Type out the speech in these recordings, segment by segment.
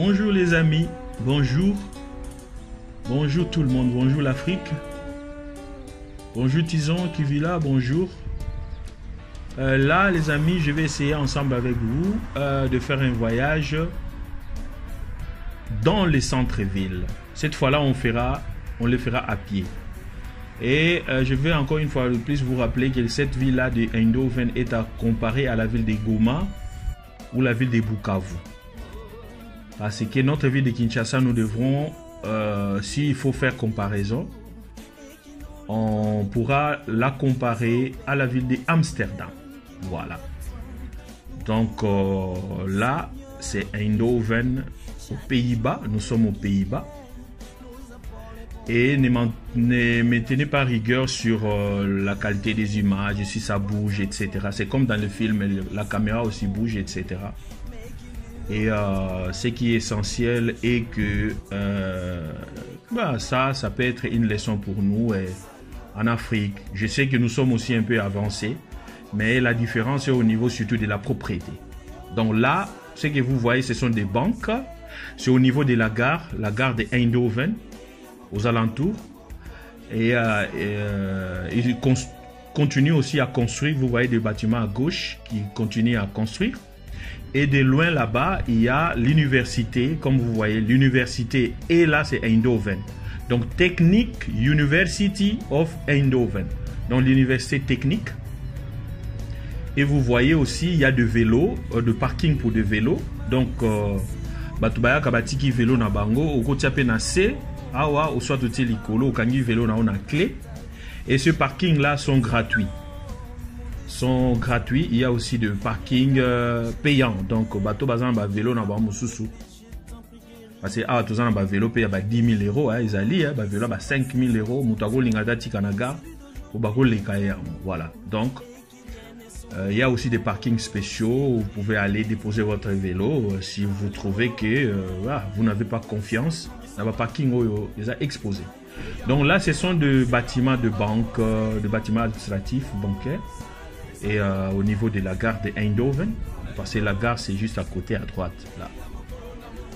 Bonjour les amis, bonjour. Bonjour tout le monde, bonjour l'Afrique. Bonjour Tison qui vit là, bonjour. Là les amis, je vais essayer ensemble avec vous de faire un voyage dans les centres-villes. Cette fois-là, on le fera à pied. Et je vais encore une fois de plus vous rappeler que cette ville-là de Eindhoven est à comparer à la ville de Goma ou la ville de Bukavu. Parce que notre ville de Kinshasa, nous devrons, s'il faut faire comparaison, on pourra la comparer à la ville d'Amsterdam. Voilà. Donc là, c'est Eindhoven aux Pays-Bas. Nous sommes aux Pays-Bas. Et ne me tenez pas rigueur sur la qualité des images, si ça bouge, etc. C'est comme dans le film, la caméra aussi bouge, etc. Et ce qui est essentiel est que ça peut être une leçon pour nous en Afrique. Je sais que nous sommes aussi un peu avancés, mais la différence est au niveau surtout de la propriété. Donc là, ce que vous voyez, ce sont des banques. C'est au niveau de la gare de Eindhoven, aux alentours. Et ils continuent aussi à construire. Vous voyez des bâtiments à gauche qui continuent à construire. Et de loin là-bas, il y a l'université. Comme vous voyez, l'université. Et là, c'est Eindhoven. Donc, Technic University of Eindhoven. Donc, l'université technique. Et vous voyez aussi, il y a de vélos, de parking pour des vélos. Donc, batubaya kabatiki vélo na bango, okotiape na C, awa, ou soit outil likolo, okangi vélo na on a clé. Et ce parking là sont gratuits. Il y a aussi de parking payant. Donc, bateau bazan ba vélo na bango mususu. Parce que ah, tout ça na vélo paye ba 10 000 euros, ils alli, ba vélo ba 5 000 euros, mutago lingata tikanaga, ou bako lekaya. Voilà. Donc, il y a aussi des parkings spéciaux où vous pouvez aller déposer votre vélo si vous trouvez que vous n'avez pas confiance. Dans le parking, ils ont exposé. Donc là, ce sont des bâtiments de banque, des bâtiments administratifs, bancaires. Et au niveau de la gare de Eindhoven, parce que la gare, c'est juste à côté, à droite.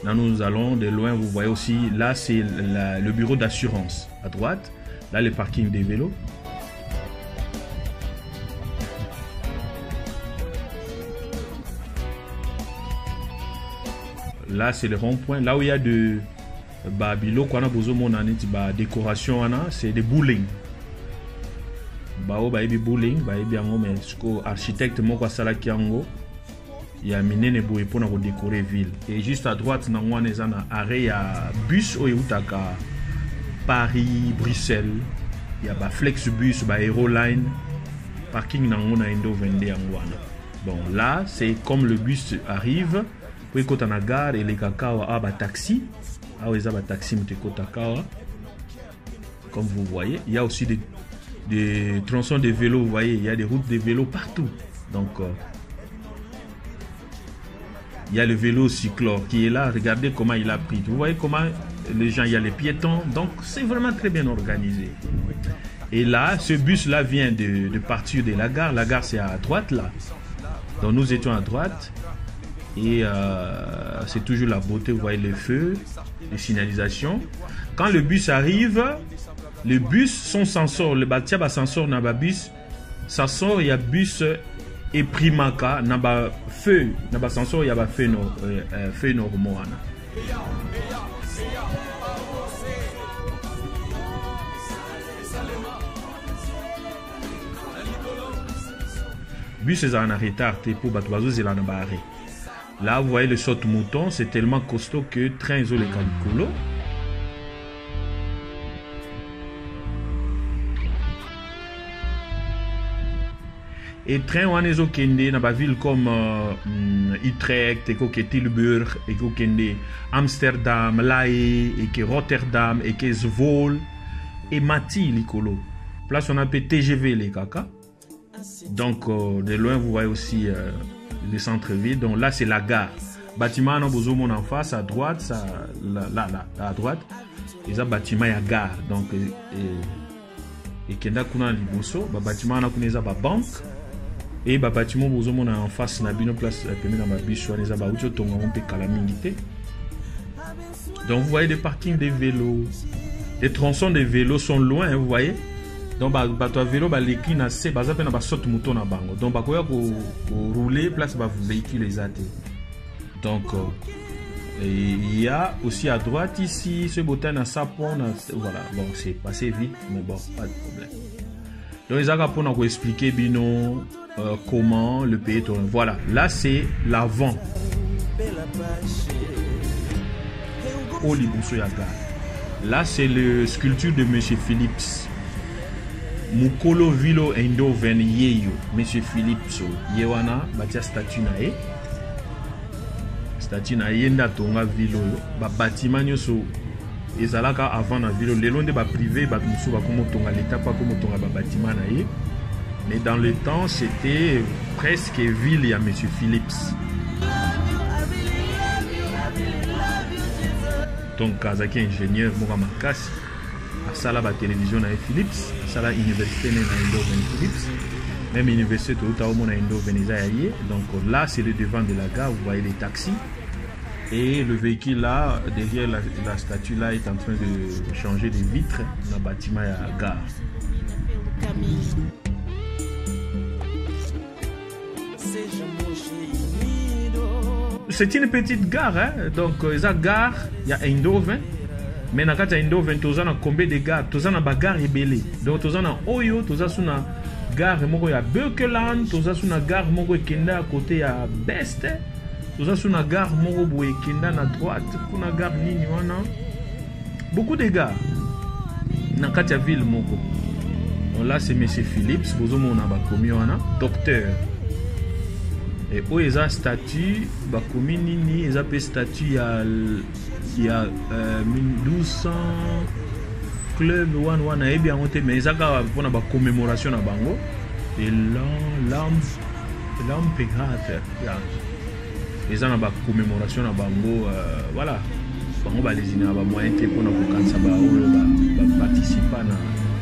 Là, nous allons de loin, vous voyez aussi, là, c'est le bureau d'assurance à droite. Là, le parking des vélos. Là, c'est le rond-point. Là où il y a de bilo, qu'on a besoin de décoration, c'est des bowling. Bowling, mais architecte, il y a miné ne boue pour décorer ville. Et juste à droite, il y a un arrêt à bus au Paris, Bruxelles. Il y a Flexbus, Aeroline, parking dans Eindhoven. Bon, là, c'est comme le bus arrive. Puis quand on a gare et les cacao à taxi, comme vous voyez, il y a aussi des tronçons de vélos, vous voyez, il y a des routes de vélos partout. Donc il y a le vélo cyclore qui est là, regardez comment il a pris. Vous voyez comment les gens, il y a les piétons, donc c'est vraiment très bien organisé. Et là, ce bus là vient de partir de la gare c'est à droite là. Donc nous étions à droite. Et c'est toujours la beauté, vous voyez les feux, les signalisations. Quand le bus arrive, le bus, son sensor, le bâtiment ascenseur n'a pas bus, ça sort, il y a bus et primaka, n'a pas feu, n'a pas sensor, il y a pas feu normaux. Bus est en retard, pour battre c'est là dans arrêt. Là, vous voyez le saute-mouton, c'est tellement costaud que train les calicolo. Et train on est au Kende dans des villes comme Utrecht, et Tilburg, et Amsterdam, La Haye, et Rotterdam, et Zwolle, et Mati l'icolo. Place on appelle TGV les caca. Donc de loin vous voyez aussi le centre-ville. Donc là c'est la gare. Bâtiment on a besoin en face à droite, là à droite. Ils ont bâtiment à gare. Donc et kenda kuna liboso, bâtiment on a kuna ba banque. Et le bâtiment en face na bino place pembe na mabiso wana eza ba uti tonga on pe kala mingi te. Donc vous voyez des parkings des vélos. Les tronçons des vélos sont loin, hein, vous voyez. Donc bato vélo l'écline assez baza pena ba saute mouton na bango. Donc bakoya ko rouler place ba véhicule les athées. Donc il y a aussi à droite ici ce botin à sapon, voilà. Bon, c'est passé vite mais bon, pas de problème. Donc ils ont pour expliquer bino comment le pays tourne. Voilà, là c'est l'avant. Là c'est le sculpture de Monsieur Phillips. Mukolo Vilo Eindhoven Yeyo. Monsieur Phillips Yewana batia statue na e. Statue na yenda tonga vilo ba bâtiment nyoso ezalaka avant na vilo lelo nde ba privé ba musu ba komo tonga l'état pas komo tonga ba bâtiment na ye. Mais dans le temps c'était presque ville ya Monsieur Phillips. Donc Kazaki ingénieur Moura Makasi à sala ba télévision na Philips, à sala université na Eindhoven Philips, même université tout à mon Eindhoven Isaïe. Donc là c'est le devant de la gare, vous voyez les taxis et le véhicule là derrière la statue là est en train de changer des vitres dans le bâtiment à la gare. C'est une petite gare, hein? Donc il y a gare, il y a Eindhoven. Mais dans Eindhoven, tu as combien de gares? Tu as une gare ébélée. Donc tu as une Oyo, tu as une gare à Birkeland, tu as une gare à côté à Best, tu as une gare à droite, une gare Nini. Beaucoup de gares dans la ville. Là c'est M. Phillips, vous avez docteur. Et où il y a statue, il y a une statue il y a 1200 clubs, mais il y a une commémoration à Bango. Et l'empérateur. Il y a une commémoration à Bango. Voilà. Bango les initiés à moyen pour participer à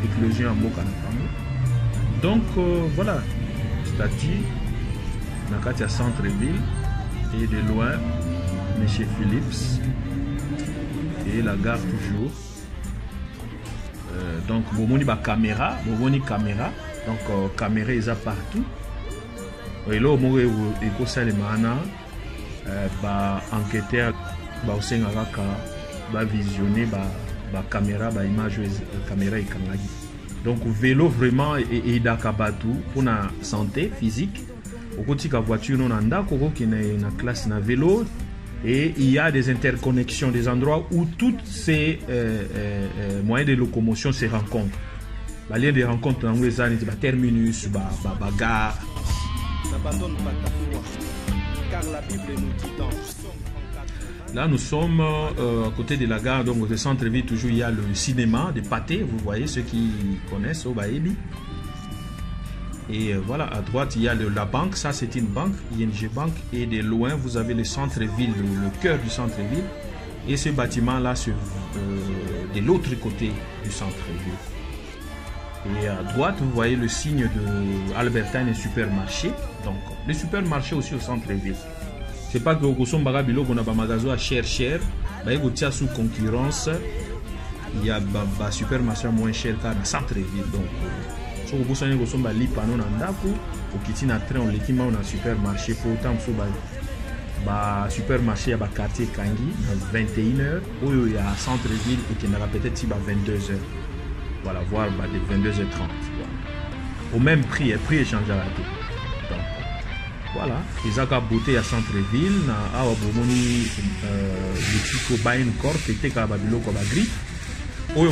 l'éclosion à Boka. Donc voilà, statue. Dans le centre-ville et de loin M. Phillips et la gare toujours. Donc bomoni ba caméra, donc caméra ils a partout. Et là mo eko salemana ba enquêteur ba osengaka ba visionner ba caméra ba image caméra ekangaki. Donc vélo vraiment et dakabatu pour la santé physique. Au côté de la voiture, on a une classe na vélo et il y a des interconnexions, des endroits où tous ces moyens de locomotion se rencontrent. Les liens de rencontre dans les années, terminus, gare. Là, nous sommes à côté de la gare, donc au centre-ville, toujours il y a le cinéma de Pathé, vous voyez ceux qui connaissent au Baébi. Et voilà, à droite, il y a la banque, ça c'est une banque, ING Bank, et de loin, vous avez le centre-ville, le cœur du centre-ville, et ce bâtiment-là, de l'autre côté du centre-ville. Et à droite, vous voyez le signe de Albertine et supermarché, donc le supermarché aussi au centre-ville. C'est pas que au Kosombaga Bilo, on a un magasin à cher, mais il y a sous concurrence, il y a un supermarché moins cher qu'à le centre-ville. Donc, si vous avez un lipano nandaku, au kitina train, on l'équipe on a supermarché pour autant que supermarché à quartier Kangi à 21h, où il y a centre-ville et qui n'a peut-être 22h. Voilà, voire de 22h30. Voilà. Au même prix, le prix est changé à la tête. Donc, voilà, ils ont beauté à centre-ville, à Obomoni, le Bain Corp, et Tekababilo Kobagri. En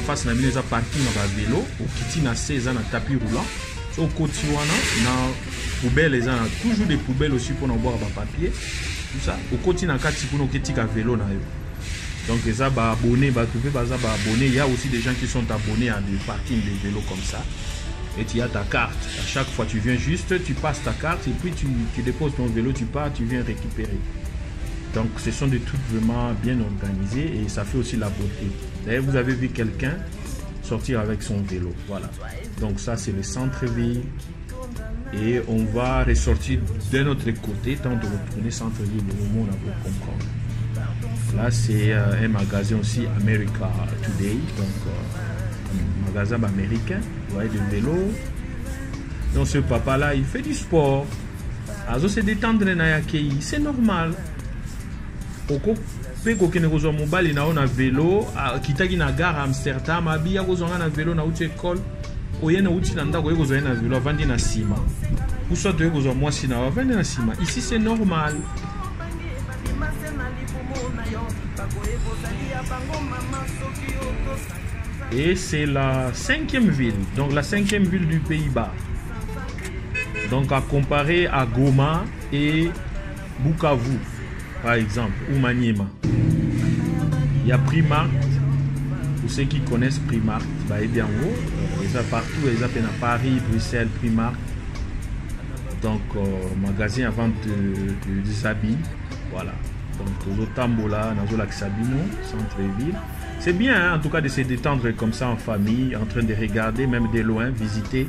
face, on a un parking à vélo, au Kitina 16 ans, un tapis roulant. Au côté, on a poubelles, toujours des poubelles aussi pour boire des papier. Tout ça. Au côté, on a un vélo. Donc, les abonnés, il y a aussi des gens qui sont abonnés à des parkings de vélos comme ça. Et tu as ta carte. À chaque fois, tu viens juste, tu passes ta carte et puis tu déposes ton vélo, tu pars, tu viens récupérer. Donc, ce sont des trucs vraiment bien organisés et ça fait aussi la beauté. D'ailleurs, vous avez vu quelqu'un sortir avec son vélo. Voilà. Donc, ça, c'est le centre-ville. Et on va ressortir de notre côté, tant de retourner centre-ville, le moment où on a pu comprendre. Là, c'est un magasin aussi, America Today, donc un magasin américain. Vous voyez, des vélos. Donc ce papa-là, il fait du sport. Alors, c'est détendre, c'est normal. Oko pe kokene ko zo mobali na ona vélo kitaki na gare Amsterdam abi ya ko zo na vélo na uti école oyena uti na ndako ko zo na vélo avandi na sima ou soit ko zo mwasi na avandi na sima. Ici c'est normal. Et c'est la 5e ville, donc la 5e ville du Pays-Bas. Donc à comparer à Goma et Bukavu par exemple, ou Maniema. Il y a Primark. Pour ceux qui connaissent Primark, bah, et bien haut, ils sont partout, ils sont à Paris, Bruxelles, Primark. Donc, magasin à vente des habits. Voilà. Donc, aux Tambola, dans la Sabino, centre-ville. C'est bien, hein, en tout cas, de se détendre comme ça en famille, en train de regarder, même de loin, visiter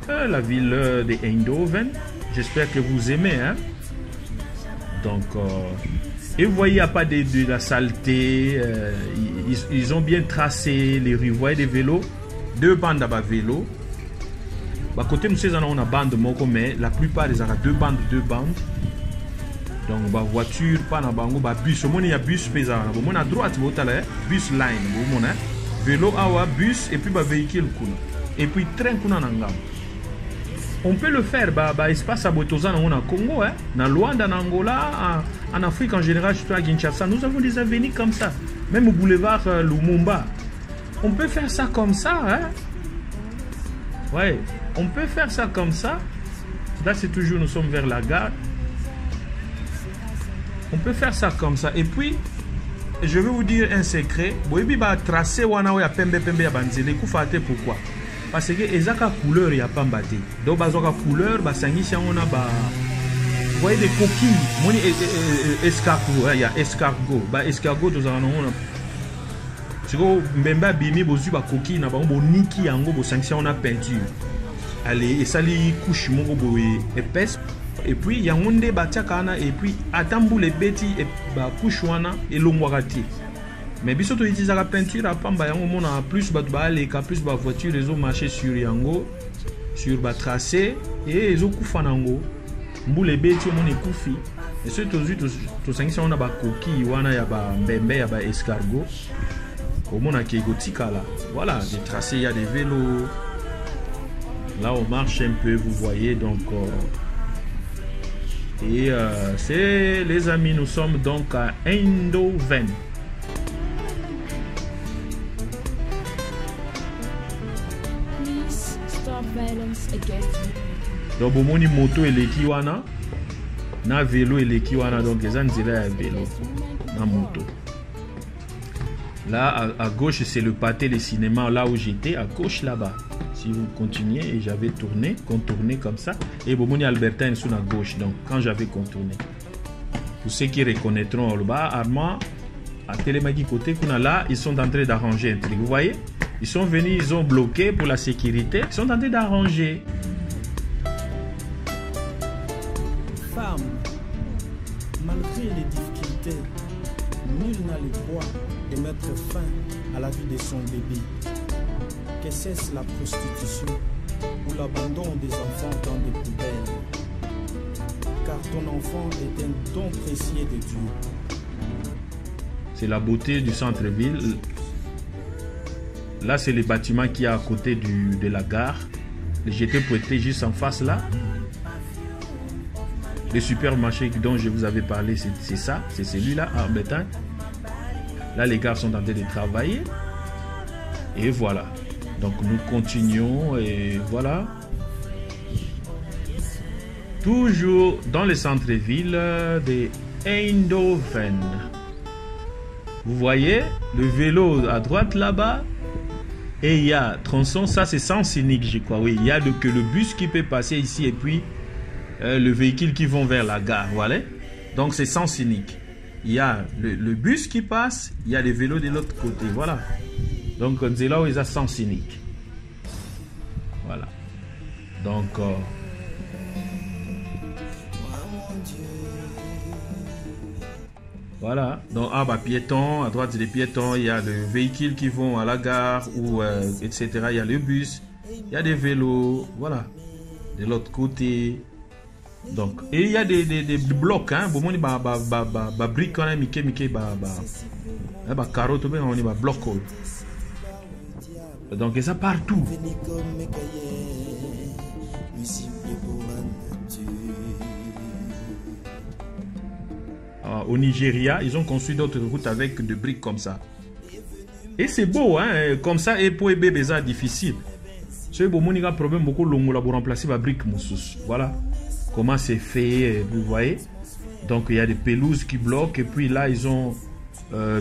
la ville de Eindhoven. J'espère que vous aimez, hein. Donc, et vous voyez, il n'y a pas de la saleté. Ils ont bien tracé les rues. Vous voyez des vélos, 2 bandes à vélo. Bah, côté nous, on a une bande, mais la plupart des aura 2 bandes. Donc, bah, voiture, pas na bango, bah, bus. Au moins, il y a bus pesant. Au moins, à droite, bus line. Vélo, awa, bus, et puis bah, véhicule. Et puis, train, on peut le faire, espace à Botoza au Congo, hein, dans Luanda, en Angola, en Afrique en général, surtout à Kinshasa. Nous avons des avenirs comme ça. Même au boulevard Lumumba. On peut faire ça comme ça, hein. Ouais, on peut faire ça comme ça. Là, c'est toujours, nous sommes vers la gare. On peut faire ça comme ça. Et puis, je vais vous dire un secret. Boyebi ba tracé wana ya pembe ya banzele kufate pourquoi? Parce que ezaka couleur ya pamba te. Donc bazoka couleur ba sangisi on a ba vous voyez des coquilles, moni escargot, il y a escargot, ba escargot dans on a siko mbemba bimi bozu ba coquille na ba niki yango bo sangisi on a peinture. Allez, et ça li couche moko boye épaisse. Et puis il y a un monde batiakana et puis atambu les bêtis et ba couche wana et longwakati. Mais biso to utilise la peinture à pamba yango mona plus ba aller ka plus ba voiture les ont marché sur yango sur ba tracé et ils ont kufa nango mbu les bêtis mon ekufi et ce to sangisa on a ba coquille wana ya ba mbembe ya ba escargot au mona ki gotika là. Voilà, des tracés, il y a des vélos. Là on marche un peu, vous voyez donc et c'est les amis, nous sommes donc à Eindhoven. Donc au moni moto eleki wana na vélo eleki wana donc les nzela ya vélo na moto. Là à gauche c'est le pâté le cinéma là où j'étais à gauche là-bas. Si vous continuez et j'avais contourné comme ça et Bomoni Albertin sur la gauche donc quand j'avais contourné. Pour ceux qui reconnaîtront le bas Armand à Télémagui côté qu'on a là, ils sont en train d'arranger un truc. Vous voyez? Ils sont venus, ils ont bloqué pour la sécurité. Ils sont en train d'arranger. Femme, malgré les difficultés, nul n'a le droit de mettre fin à la vie de son bébé. Que cesse la prostitution ou l'abandon des enfants dans des poubelles. Car ton enfant est un don précieux de Dieu. C'est la beauté du centre-ville. Là, c'est le bâtiment qui est à côté de la gare. J'étais prêté juste en face là. Le supermarché dont je vous avais parlé, c'est ça. C'est celui-là, à Arbetin. Là, les gars sont en train de travailler. Et voilà. Donc, nous continuons. Et voilà. Toujours dans le centre-ville de Eindhoven. Vous voyez le vélo à droite là-bas. Et il y a tronçon, ça c'est sens unique, je crois. Oui, il y a que le bus qui peut passer ici et puis le véhicule qui vont vers la gare. Voilà. Donc c'est sens unique. Il y a le bus qui passe, il y a les vélos de l'autre côté. Voilà. Donc c'est là où il y a sens unique. Voilà. Donc Voilà, donc bah, piétons, à droite c'est des piétons, il y a des véhicules qui vont à la gare, ou etc. Il y a le bus, il y a des vélos, voilà. De l'autre côté, donc, et il y a des blocs, hein, bon, on dit briques, on a carotte, on dit bloc. Donc, et ça partout. Au Nigeria, ils ont construit d'autres routes avec des briques comme ça. Et c'est beau, hein, comme ça, et pour les bébés, c'est difficile. C'est bon, il y a un problème beaucoup long pour remplacer la brique. Voilà comment c'est fait, vous voyez. Donc, il y a des pelouses qui bloquent, et puis là, ils ont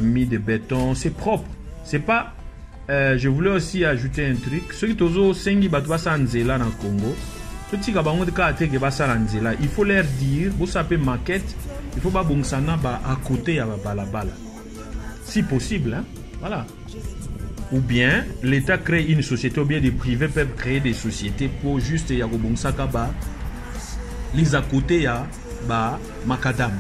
mis des bétons. C'est propre. C'est pas. Je voulais aussi ajouter un truc. Ceux qui ont sengi batwa Nzela dans le Congo, il faut leur dire, vous savez, maquette. Il faut pas bon ça à côté à la balle. Si possible, hein? Voilà. Ou bien l'État crée une société, ou bien des privés peuvent créer des sociétés pour juste y avoir bon ça les à côté à macadam.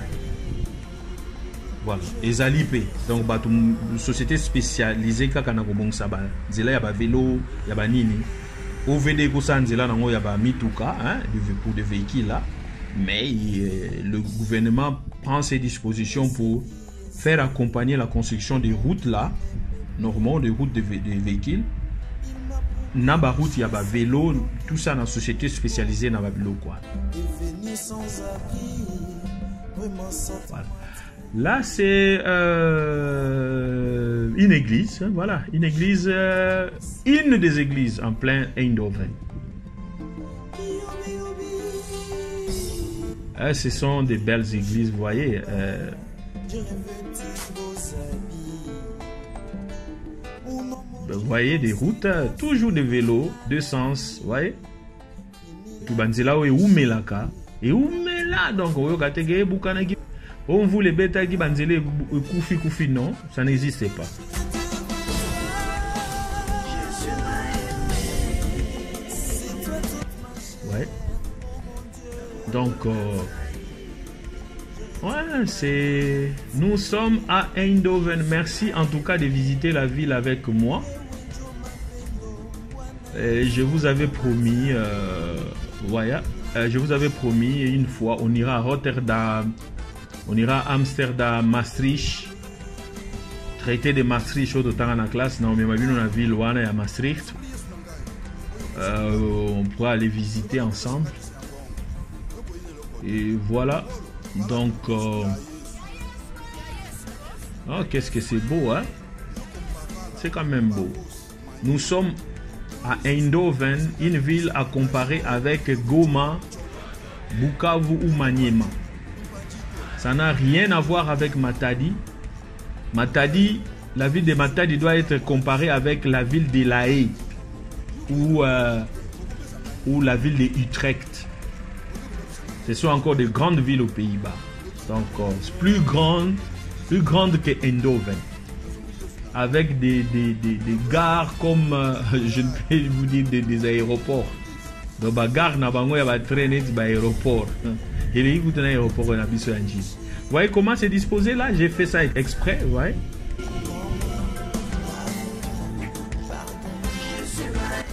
Voilà. Et zalipé. Donc une société spécialisée quand on a bon ça zela y a vélo, y a nini. Au VD kosan zela nango y a mituka, hein, pour des véhicules là. Mais le gouvernement prend ses dispositions pour faire accompagner la construction des routes là, normalement des routes des véhicules. Dans la route, il y a des vélos, tout ça dans la société spécialisée dans les vélos. Voilà. Là, c'est une église, hein, voilà, une église, une des églises en plein Eindhoven. Ce sont des belles églises, vous voyez. Vous voyez des routes, toujours des vélos, deux sens, vous voyez. Tout banzela ou oumelaka et oumela donc on vous les bêtes qui banzele koufi non, ça n'existe pas. Ouais. Donc, ouais, c'est... Nous sommes à Eindhoven. Merci en tout cas de visiter la ville avec moi. Et je vous avais promis, voilà, je vous avais promis une fois, on ira à Rotterdam, on ira à Amsterdam, Maastricht, traité de Maastricht au temps en classe. Non, mais ma ville, on a vu loin à Maastricht. On pourra aller visiter ensemble. Et voilà. Donc, oh, qu'est-ce que c'est beau, hein? C'est quand même beau. Nous sommes à Eindhoven, une ville à comparer avec Goma, Bukavu ou Maniema. Ça n'a rien à voir avec Matadi. Matadi, la ville de Matadi doit être comparée avec la ville de La Haye ou la ville de Utrecht. Ce sont encore des grandes villes aux Pays-Bas. Donc, plus grande que Eindhoven. Avec des gares comme, je ne peux vous dire, des aéroports. Donc, la gare, il y a des trains d'aéroport. Et les gens qui ont un aéroport, on a besoin de. Vous voyez comment c'est disposé là? J'ai fait ça exprès, vous voyez?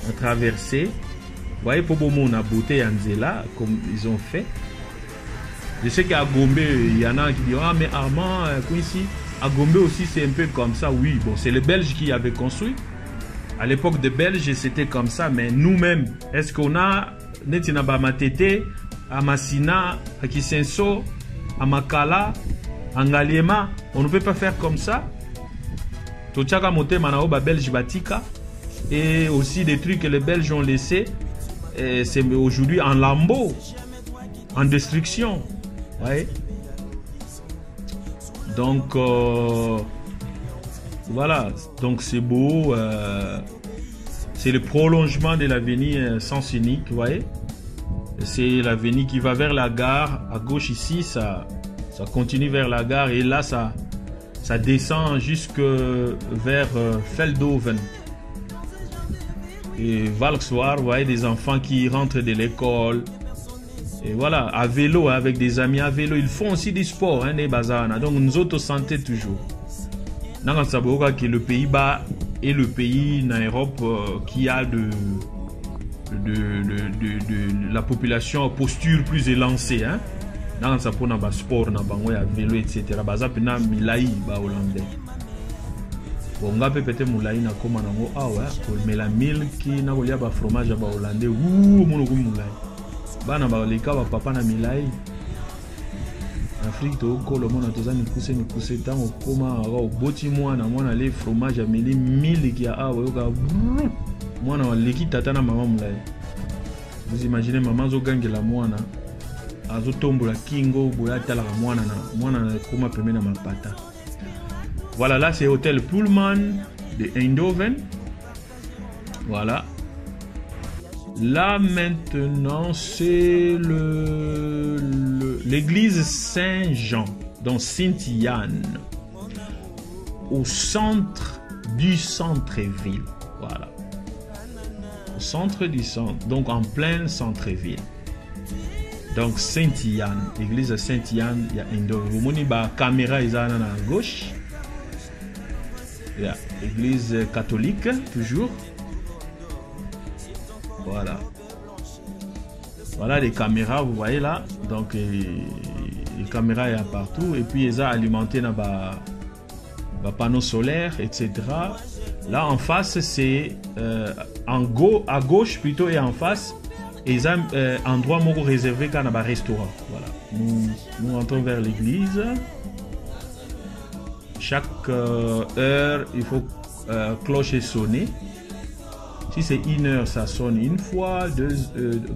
À traverser. Vous voyez, pour on a beauté Anzela, comme ils ont fait. Je sais qu'à Gombe, il y en a qui disent, ah, mais Armand, ici, à Gombe aussi, c'est un peu comme ça. Oui, bon, c'est les Belges qui avaient construit. À l'époque des Belges, c'était comme ça. Mais nous-mêmes, est-ce qu'on a, Netina Bamatete, à Massina, à Kisenso, à Makala, à Ngaliema, on ne peut pas faire comme ça. Tochaka Mote Manaoba Belge Batika. Et aussi des trucs que les Belges ont laissés. C'est aujourd'hui en lambeaux, en destruction. Ouais. Donc, voilà. Donc, c'est beau. C'est le prolongement de l'avenue Sens Unique. Vous voyez. C'est l'avenue qui va vers la gare. À gauche ici, ça continue vers la gare. Et là, ça descend jusque vers Veldhoven. Et Valkswaard, vous voyez des enfants qui rentrent de l'école. Et voilà, à vélo, avec des amis à vélo, ils font aussi du sport, hein, des bazars. Donc nous autres santé toujours. Dans le Pays-Bas est le pays en Europe qui a de la population en posture plus élancée. Hein. Dans le sport, à vélo, etc. Baza pena milai ba hollandais. Bon, on peut peut-être moulai na koma na ngo ah ouais, mais la mille qui na kolia ba fromage ba hollandais. Ouh, mon go moulai. Bana ba leka ba papa na milai. Afrique to ko le monde toza ni pousse tant au koma au boti mwana mwana les fromage ameli mille qui a ah ouais ka mwana leki tata na maman moulai. Vous imaginez maman zo gangela mwana azo tombola kingo boya tala mwana na koma pemé na mapata. Voilà, là c'est hôtel Pullman de Eindhoven. Voilà. Là maintenant c'est l'église Saint-Jean dans Sint-Jan au centre du centre-ville. Voilà. Au centre du centre, donc en plein centre-ville. Donc Saint-Jan, l'église Saint-Jan, il y a Eindhoven. Vous voyez la caméra est à gauche. Église catholique, toujours. Voilà. Voilà les caméras, vous voyez là. Donc, les caméras il y a partout. Et puis, ils ont alimenté dans les panneaux solaires, etc. Là, en face, c'est à gauche plutôt et en face. Ils ont un endroit réservé quand on a un restaurant. Voilà. Nous rentrons vers l'église. Chaque heure, il faut clocher sonner. Si c'est 1 heure, ça sonne une fois.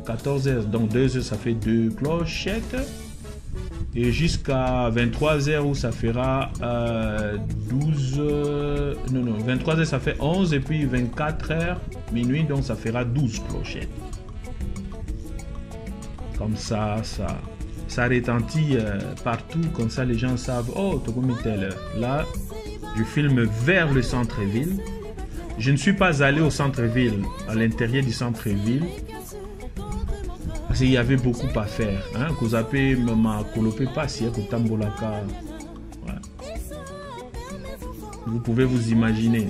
14 heures, donc 2 heures, ça fait 2 clochettes. Et jusqu'à 23 heures, où ça fera 23 heures, ça fait 11. Et puis 24 heures, minuit, donc ça fera 12 clochettes. Comme ça retentit partout, comme ça les gens savent, oh, tu as mis telle heure. Là, je filme vers le centre-ville. Je ne suis pas allé au centre-ville, à l'intérieur du centre-ville, parce qu'il y avait beaucoup à faire. Hein, vous avez vous pouvez vous imaginer.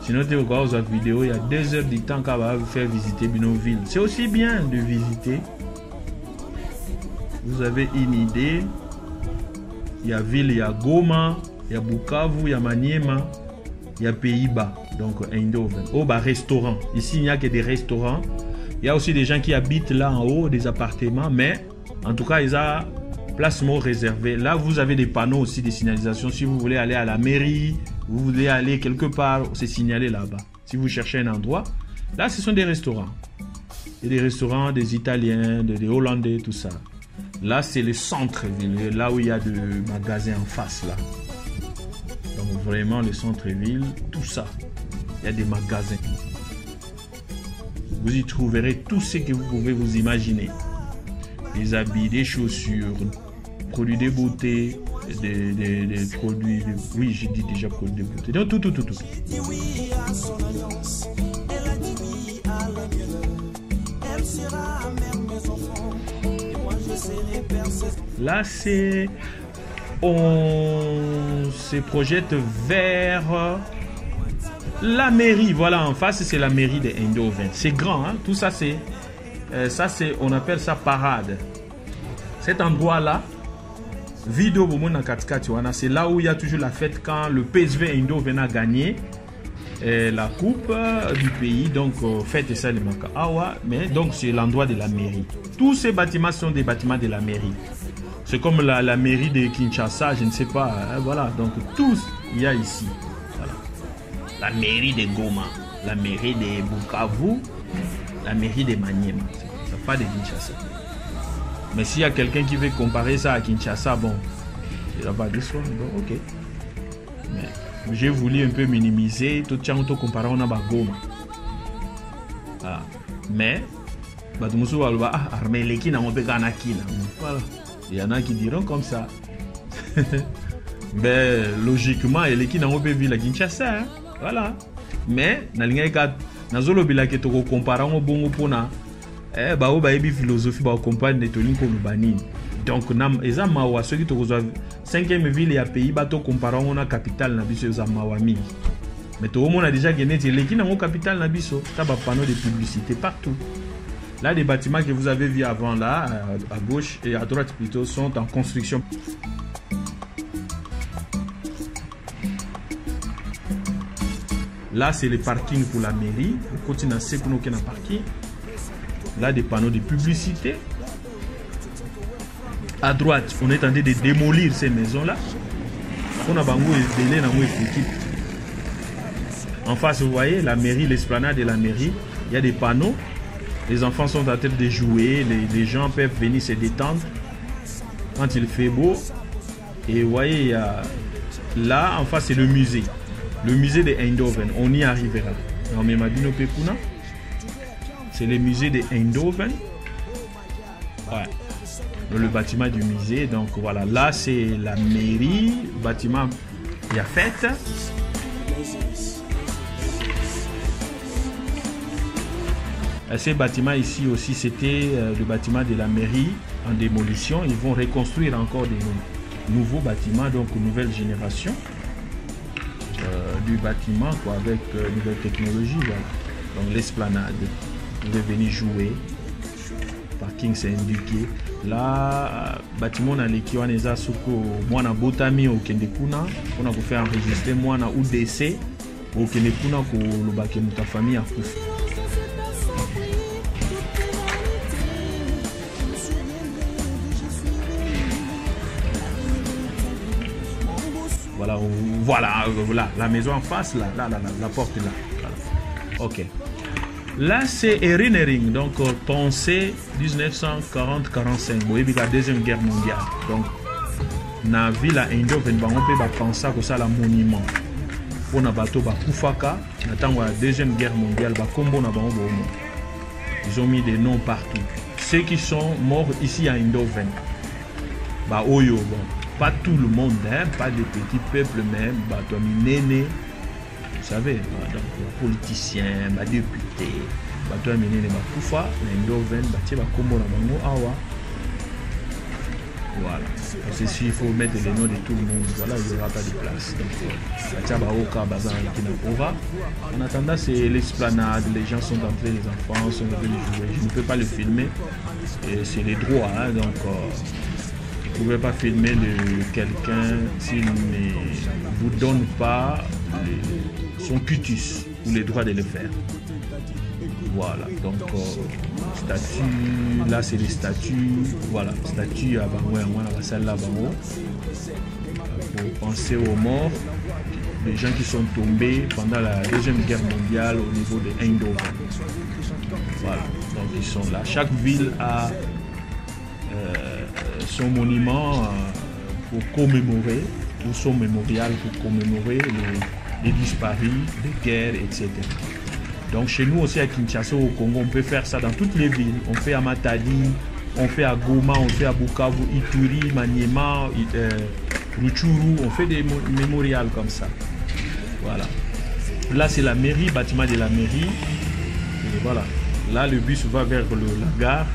Sinon, tu regardes cette vidéo, il y a 2 heures du temps qu'on va faire visiter nos villes. C'est aussi bien de visiter. Vous avez une idée. Il y a ville, il y a Goma, il y a Bukavu, il y a Maniema, il y a Pays-Bas, donc Eindhoven. Oh, bah, restaurant. Ici, il n'y a que des restaurants. Il y a aussi des gens qui habitent là en haut, des appartements, mais en tout cas, ils ont placement réservé. Là, vous avez des panneaux aussi, des signalisations. Si vous voulez aller à la mairie, vous voulez aller quelque part, c'est signalé là-bas. Si vous cherchez un endroit, là, ce sont des restaurants. Il y a des restaurants, des Italiens, des Hollandais, tout ça. Là, c'est le centre-ville, là où il y a des magasins en face, là. Donc, vraiment, le centre-ville, tout ça. Il y a des magasins. Vous y trouverez tout ce que vous pouvez vous imaginer. Des habits, des chaussures, produits de beauté, des produits de... Oui, j'ai dit déjà produits de beauté. Donc, tout. Là, on se projette vers la mairie. Voilà, en face, c'est la mairie de Eindhoven. C'est grand, hein? Tout ça, c'est... on appelle ça parade. Cet endroit-là, c'est là où il y a toujours la fête quand le PSV Eindhoven a gagné la coupe du pays. Donc, fête ça, le Makawa. Mais donc, c'est l'endroit de la mairie. Tous ces bâtiments sont des bâtiments de la mairie. C'est comme la mairie de Kinshasa, je ne sais pas. Hein, voilà, donc tous, il y a ici. Voilà. La mairie de Goma, la mairie de Bukavu, la mairie de Maniema. C'est pas de Kinshasa. Mais s'il y a quelqu'un qui veut comparer ça à Kinshasa, bon, il va pas dire ça. Bon, ok. Mais j'ai voulu un peu minimiser tout le temps comparé à Goma. Voilà. Mais, voilà. Il y en a qui diront comme ça. Mais logiquement, il y a qui n'ont pas vu la Kinshasa. Hein? Voilà. mais nalinga nazolo bilake to comparer ngo bongo pona ba o ba ebi philosophie ba comprendre to linko lubani. Donc nam eza mawa ceux qui to kozwa 5e ville ya pays ba to comparer ngo na capitale na biso eza mawa mingi. Mais tout le monde a déjà gagné l'équipe dans le capital Nabiso. Tu as des panneaux de publicité partout. Là, les bâtiments que vous avez vus avant, là, à gauche et à droite plutôt, sont en construction. Là, c'est le parking pour la mairie. On continue à se connecter dans le parking. Là, des panneaux de publicité. À droite, on est en train de démolir ces maisons-là. On a bangou et délai dans l'équipe. En face, vous voyez la mairie, l'esplanade de la mairie. Il y a des panneaux. Les enfants sont en train de jouer. Les gens peuvent venir se détendre quand il fait beau. Et vous voyez, il y a... là, en face, c'est le musée. Le musée de Eindhoven. On y arrivera. C'est le musée de Eindhoven. Ouais. Dans le bâtiment du musée. Donc voilà, là, c'est la mairie. Bâtiment, il y a fête. Ces bâtiments ici aussi, c'était le bâtiment de la mairie en démolition. Ils vont reconstruire encore des nouveaux bâtiments, donc nouvelle génération du bâtiment quoi, avec nouvelle technologie. Voilà. Donc l'esplanade, vous pouvez venir jouer. Parking c'est indiqué. Là, bâtiment dans les Kiwaneza Soko, moi na Botami au Kendekuna, on a fait enregistrer moi na UDC au Kendekuna pour le baké de ta famille à Kouf. Voilà, la maison en face, là, la porte là. Voilà. Ok. Là, c'est Erinering, donc pensée 1940-45, oui, la Deuxième Guerre mondiale. Donc, dans la ville à Eindhoven, on peut penser que ça, le monument. On a bateau à Koufaka, dans la Deuxième Guerre mondiale, ils ont mis des noms partout. Ceux qui sont morts ici à Eindhoven, Oyo, bon. Pas tout le monde, hein, pas des petits peuples même, néné, vous savez, donc politiciens, députés, voilà. Parce que s'il faut mettre les noms de tout le monde, voilà, il n'y aura pas de place. Donc, en attendant, c'est l'esplanade, les gens sont entrés, les enfants sont venus jouer. Je ne peux pas le filmer, c'est les droits, hein, donc... vous ne pouvez pas filmer quelqu'un s'il ne vous donne pas son cutus ou les droits de le faire. Voilà, donc statut, là c'est les statuts, voilà, statut à Bango, à celle là Bango. Pour penser aux morts, les gens qui sont tombés pendant la Deuxième Guerre mondiale au niveau de Eindhoven. Voilà, donc ils sont là. Chaque ville a son monument pour commémorer, ou son mémorial pour commémorer les disparus, les guerres, etc. Donc chez nous aussi à Kinshasa, au Congo, on peut faire ça dans toutes les villes. On fait à Matadi, on fait à Goma, on fait à Bukavu, Ituri, Maniema, Rutshuru, on fait des mémorials comme ça. Voilà. Là c'est la mairie, bâtiment de la mairie. Et voilà. Là le bus va vers la gare.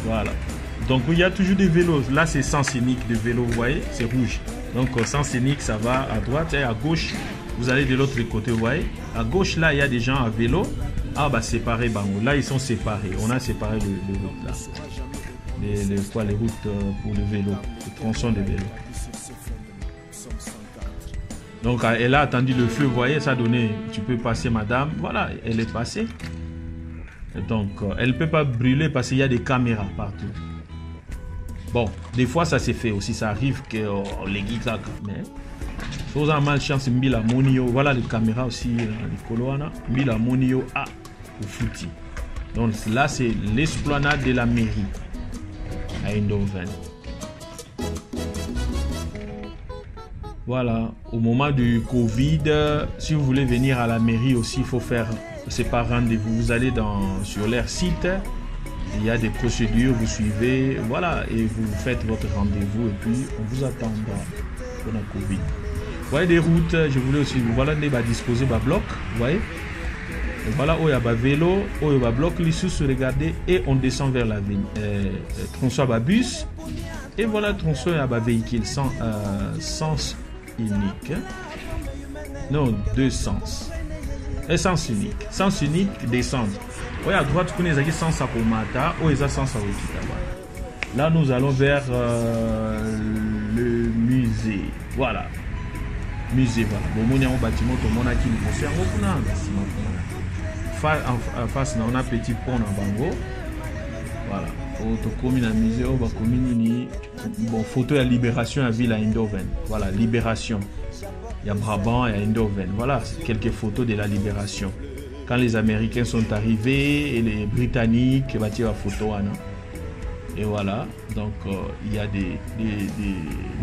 Voilà. Donc il y a toujours des vélos. Là c'est sens unique de vélo, vous voyez, c'est rouge. Donc sens unique ça va à droite et à gauche. Vous allez de l'autre côté, vous voyez. À gauche là il y a des gens à vélo. Ah bah séparés, Bango. Là ils sont séparés. On a séparé les routes là. Les routes pour le vélo, le tronçon de vélo. Donc elle a attendu le feu, vous voyez, ça a donné. Tu peux passer madame. Voilà, elle est passée. Donc elle ne peut pas brûler parce qu'il y a des caméras partout. Bon, des fois ça s'est fait aussi, ça arrive que les guitares, mais vous avez malchance, Mbila Monio, voilà les caméras aussi, les coloana, Mbila Monio A au fouti. Donc là c'est l'esplanade de la mairie à Eindhoven. Voilà, au moment du Covid, si vous voulez venir à la mairie aussi, il faut faire, c'est par rendez-vous, vous allez sur leur site. Il y a des procédures, vous suivez, voilà, et vous faites votre rendez-vous et puis on vous attendra pour la Covid. voyez des routes, je voulais aussi, voilà, les disposer par bloc, vous voyez. Et voilà, où il y a un vélo, où il y a un bloc, les sous, regardez, et on descend vers la tronçon à bus. Et voilà, tronçon à véhicule sens unique. Non, deux sens. Et sens unique. Sens unique, descendre. Oui, à droite, vous connaissez sens à Komata, où il y a sens à Okitaba. Là, nous allons vers le musée. Voilà. Musée, voilà. Bon, on a un bâtiment, tout le monde a qui nous construit. En face, on a un petit pont en Bango. Voilà. Comme un musée, on va communiquer. Bon, photo de la libération à Ville à Eindhoven. Voilà, libération. Il y a Brabant et Eindhoven. Voilà, quelques photos de la libération. Quand les Américains sont arrivés et les Britanniques battirent la photo. Hein, et voilà, donc il y a des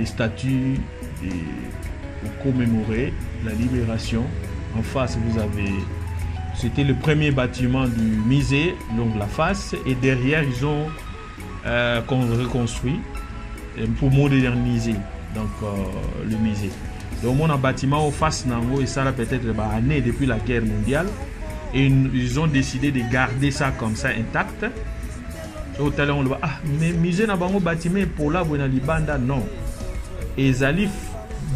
statues pour commémorer la libération. En face, vous avez... C'était le premier bâtiment du musée, donc la face. Et derrière, ils ont reconstruit pour moderniser donc, le musée. Donc, on a un bâtiment au face, et ça a peut-être né depuis la guerre mondiale. Et ils ont décidé de garder ça comme ça intact. Au talent, on le voit. Ah, mais musée n'a pas un bâtiment pour la Libanda, non. Et Zalif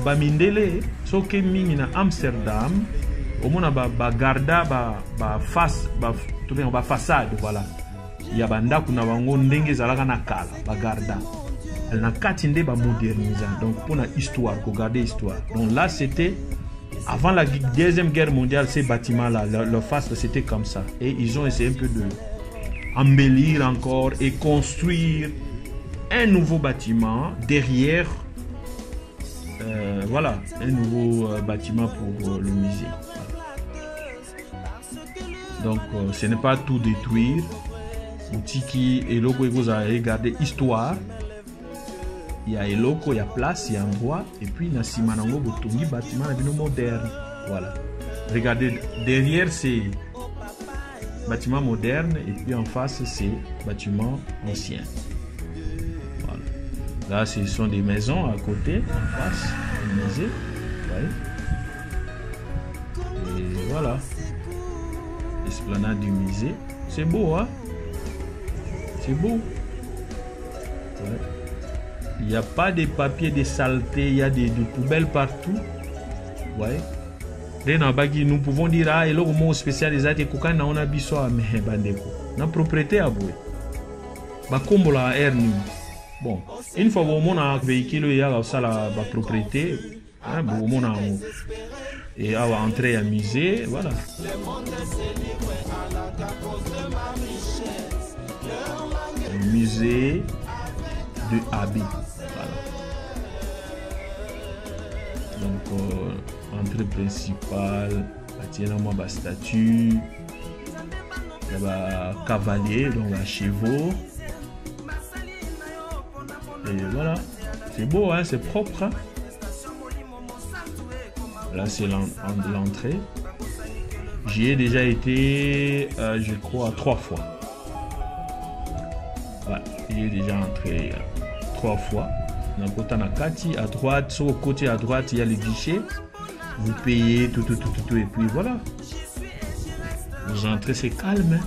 Bamindele, ce qui est à Amsterdam, au moins, garda face, façade, voilà. Il y a banda kuna bango ndenge zalaka na kala, garda. Elle n'a qu'à tinde moderniser. Donc pour la histoire, pour garder l'histoire. Donc là, c'était avant la deuxième guerre mondiale, ces bâtiments-là, leur face, c'était comme ça. Et ils ont essayé un peu de embellir encore et construire un nouveau bâtiment derrière. Voilà, un nouveau bâtiment pour le musée. Donc, ce n'est pas tout détruire. Outiki et logo, vous allez regarder histoire. Il y a Eloko, il y a place, il y a endroit. Et puis, il y a Simanango, Botongi, bâtiment moderne. Voilà. Regardez, derrière, c'est bâtiment moderne. Et puis, en face, c'est bâtiment ancien. Voilà. Là, ce sont des maisons à côté, en face, du musée. Ouais. Et voilà. L'esplanade du musée. C'est beau, hein? C'est beau. Ouais. Il n'y a pas de papier de saleté, il y a des poubelles partout. Ouais. Nous pouvons dire, ah, et là, au mot spécialisé, on a besoin de propriété à vous. Bon, une fois que on a un véhicule, il y a la propriété. Et à entrer à musée, voilà. Le musée de Abi. Voilà. Donc, entrée principale, il y a une statue, il y a un cavalier, donc un chevaux. Et voilà, c'est beau, hein, c'est propre. Hein? Là, c'est l'entrée. J'y ai déjà été, je crois, 3 fois. Ouais, j'y ai déjà entré 3 fois. À droite, sur le côté à droite, il y a le guichet. Vous payez tout, et puis voilà. Vous entrez, c'est calme. Hein?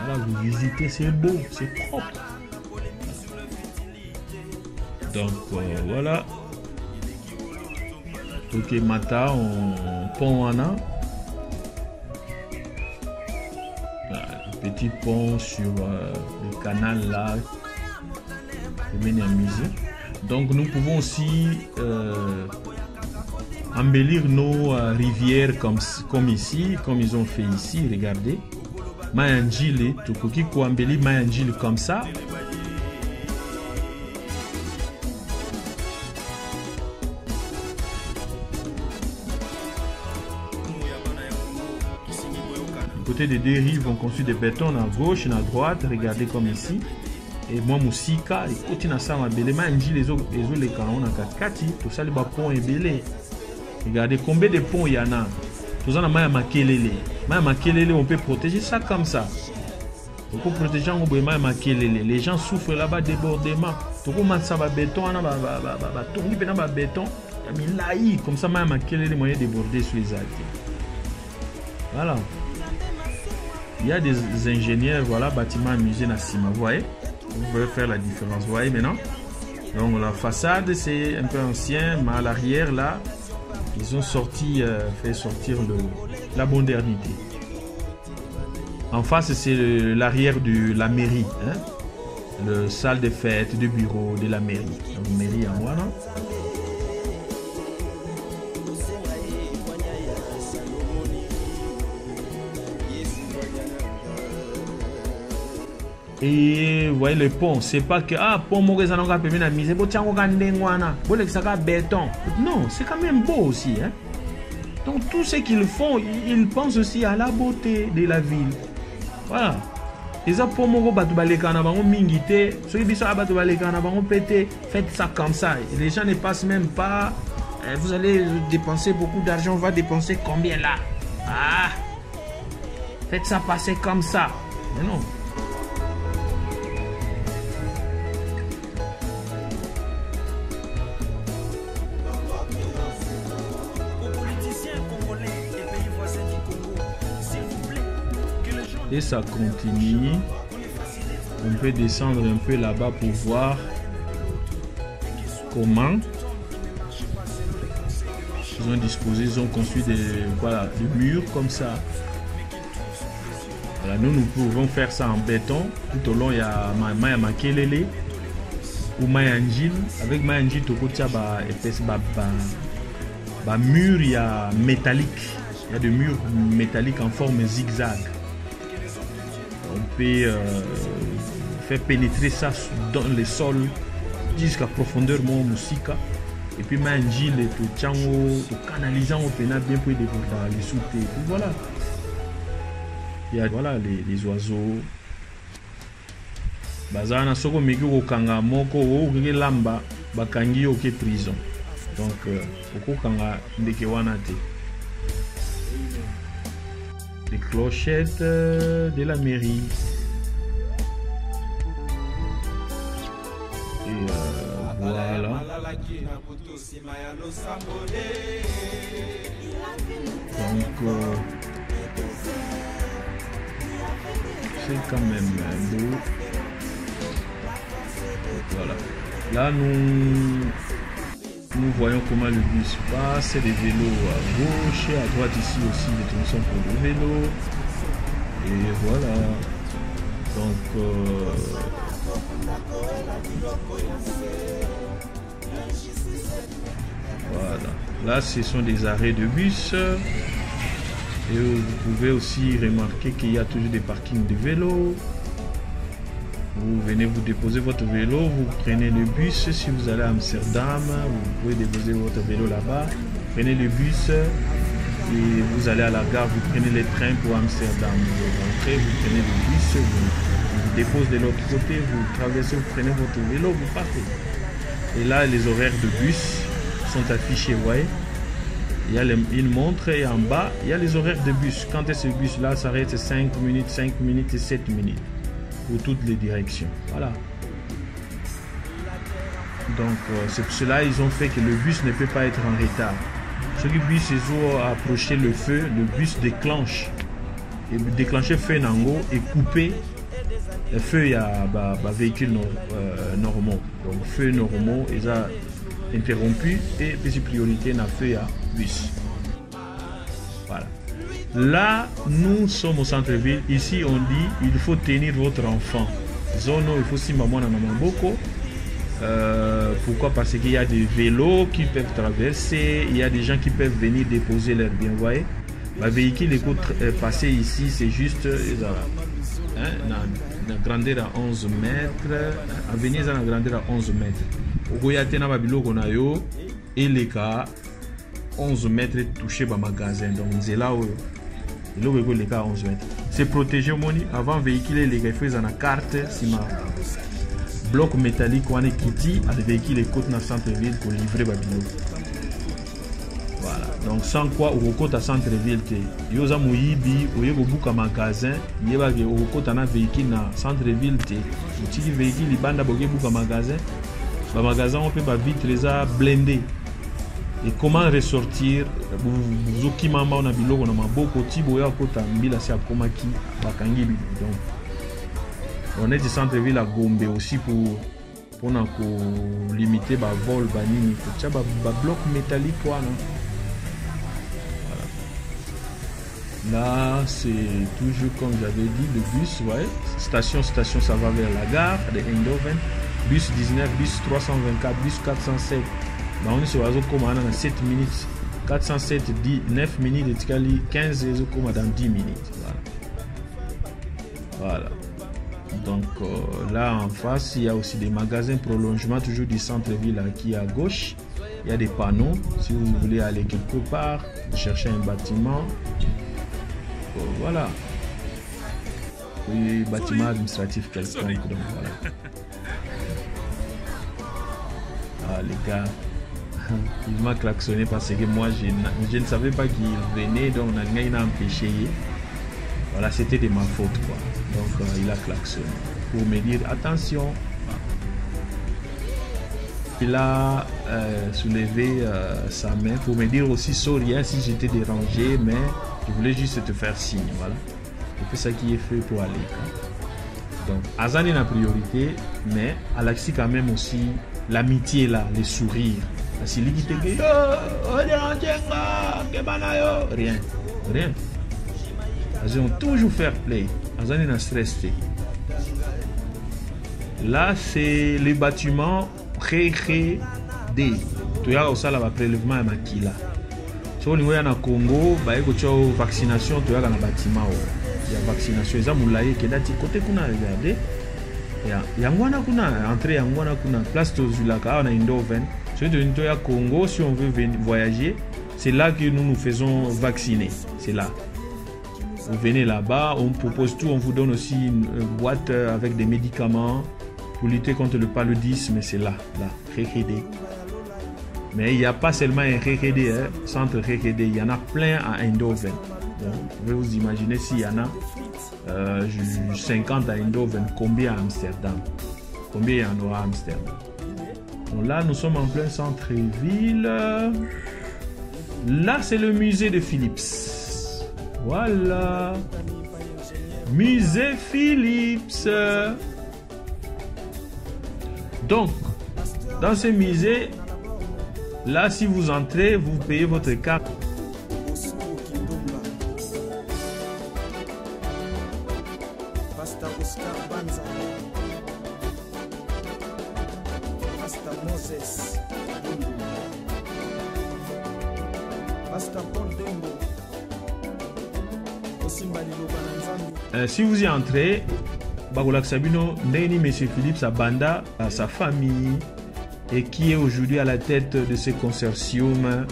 Voilà, vous visitez, c'est beau, c'est propre. Donc, voilà. Ok, Mata, on pont en a. Le petit pont sur le canal là. Le mène à musée. Donc nous pouvons aussi embellir nos rivières comme ici, comme ils ont fait ici. Regardez. Mayanjile, Tokoki ko embellir Mayanjile comme ça. Côté des deux rives, on construit des bétons à gauche et à droite. Regardez comme ici. Et moi, Moussika, et côté na ça, les autres, les canons, tout ça, les ponts est belé. Regardez combien de ponts il y en a. Tout ça, on peut protéger ça comme ça. On peut protéger les gens souffrent là-bas débordement. Tout le monde ça va béton, béton. Comme ça, même quel est le moyen de déborder sur les artères. Voilà. Il y a des ingénieurs, voilà, bâtiment amusé à Sima. Vous voyez? Vous pouvez faire la différence. Vous voyez maintenant? Donc la façade, c'est un peu ancien, mais à l'arrière, là, ils ont sorti, fait sortir la modernité. En face, c'est l'arrière de la mairie. Hein? Le salle de fête, de bureau de la mairie. Donc, mairie à moi, non? Et vous voyez le pont, c'est pas que pont Morizanonga permet la mise, béton. Non, c'est quand même beau aussi. Hein? Donc tout ce qu'ils font, ils pensent aussi à la beauté de la ville. Voilà. Et ça pour mon faites ça comme ça. Les gens ne passent même pas. Vous allez dépenser beaucoup d'argent, on va dépenser combien là? Faites ça passer comme ça. Mais non. Et ça continue. On peut descendre un peu là-bas pour voir comment ils ont disposé, ils ont construit des murs comme ça. Voilà, nous pouvons faire ça en béton. Tout au long, il y a Maya Makelele ou Maya Njil. Avec Maya Njil, mur, il y a métallique. Il y a des murs métalliques en forme zigzag. On peut faire pénétrer ça dans le sol jusqu'à profondeur mon musique. Et puis manger le chango, canalisant au pénal bien pour les souter. Et puis voilà. Il y a voilà les oiseaux. Bazana soko meki okanga moko oke lamba bakangi oke prison. Donc okokanga ndeke wana te. Les clochettes de la mairie. Et voilà. Donc c'est quand même beau. Voilà. Là nous voyons comment le bus passe, des vélos à gauche, à droite ici aussi des tronçons pour le vélo. Et voilà. Donc voilà. Là ce sont des arrêts de bus. Et vous pouvez aussi remarquer qu'il y a toujours des parkings de vélos. Vous venez vous déposer votre vélo, vous prenez le bus. Si vous allez à Amsterdam, vous pouvez déposer votre vélo là-bas. Prenez le bus et vous allez à la gare, vous prenez les trains pour Amsterdam. Vous rentrez, vous prenez le bus, vous déposez de l'autre côté, vous traversez, vous prenez votre vélo, vous partez. Et là, les horaires de bus sont affichés, vous voyez. Il y a une montre et en bas, il y a les horaires de bus. Quand ce bus-là s'arrête, 5 minutes et 7 minutes. Pour toutes les directions. Voilà. Donc c'est pour cela ils ont fait que le bus ne peut pas être en retard. Ce bus ils ont approché le feu, le bus déclenche. Et déclencher feu nango et couper le feu il y a véhicule normaux. Donc feu normaux ils ont interrompu et puis priorité na feu à bus. Voilà. Là, nous sommes au centre-ville. Ici, on dit il faut tenir votre enfant. Zono, il faut si maman na maman beaucoup. Pourquoi? Parce qu'il y a des vélos qui peuvent traverser. Il y a des gens qui peuvent venir déposer leurs biens. Vous voyez, le véhicule écoute passer ici, c'est juste la grandeur à 11 mètres. À venir à la grandeur à 11 mètres. Au Goyatena Babilo Konayo et les cas 11 mètres touchés par magasin. Donc c'est là où les cas 11 mètres. C'est protégé moni avant véhiculer les gars faisant la carte sima bloc métallique ou un kiti à des véhicules les côtes dans le centre-ville pour livrer Babylone. Voilà. Donc sans quoi au côté à centre-ville te yoza muyibi au yego buka magasin yeba ke au côté na véhicule na centre-ville te petit véhicule banda boge buka magasin ba magasin on peut ba vitre les a blindé. et comment ressortir buzoki mamba on a biloko na maboko tiboya kota mbila si akomaki bakangi bi. Donc on est du centre-ville à Gombe aussi pour limiter ba vol banini pour ba bloc métallique voilà. Là c'est toujours comme j'avais dit le bus, ouais, station ça va vers la gare de Eindhoven, bus 19, bus 324, bus 407. Bah on est sur la zone comme on a 7 minutes, 407 9 minutes et Tikali 15 comme dans 10 minutes. Voilà. Donc là en face il y a aussi des magasins prolongement toujours du centre-ville qui est à gauche. Il y a des panneaux si vous voulez aller quelque part, chercher un bâtiment. Voilà. Oui, bâtiment administratif quelconque. Donc voilà. Ah les gars, il m'a klaxonné parce que moi je ne savais pas qu'il venait, donc on a empêché. Voilà, c'était de ma faute quoi. Donc il a klaxonné pour me dire attention. Il a soulevé sa main pour me dire aussi sorry si j'étais dérangé, mais je voulais juste te faire signe. Voilà, c'est ça qui est fait pour aller. Donc Azan est la priorité, mais Alexis quand même aussi l'amitié là, les sourires. Rien. Ils ont toujours fair play. Azan est stressé. Là c'est les bâtiments Ré-Ré-D. Tu as aussi la prélèvement à Makila. Si on est en Congo, il y a une vaccination, tu as un bâtiment. Il y a une vaccination. Il y a un côté qu'on a regardé. Il y a une entrée, place de Zulaka, on a Eindhoven. Si on est au Congo, si on veut voyager, c'est là que nous nous faisons vacciner. C'est là. Vous venez là-bas, on propose tout, on vous donne aussi une boîte avec des médicaments pour lutter contre le paludisme. C'est là, Ré-Ré-D. Mais il n'y a pas seulement un Ré-Ré-D, centre Ré-Ré-D, il y en a plein à Eindhoven. Donc, vous pouvez vous imaginer s'il y en a 50 à Eindhoven, combien à Amsterdam? Combien il y en aura à Amsterdam? Donc là, nous sommes en plein centre-ville. Là, c'est le musée de Philips. Voilà. Musée Philips. Donc, dans ce musée, là, si vous entrez, vous payez votre carte. Si vous y entrez, Bagoulak Sabino, Neni M. Philips Abanda à sa famille et qui est aujourd'hui à la tête de ce consortium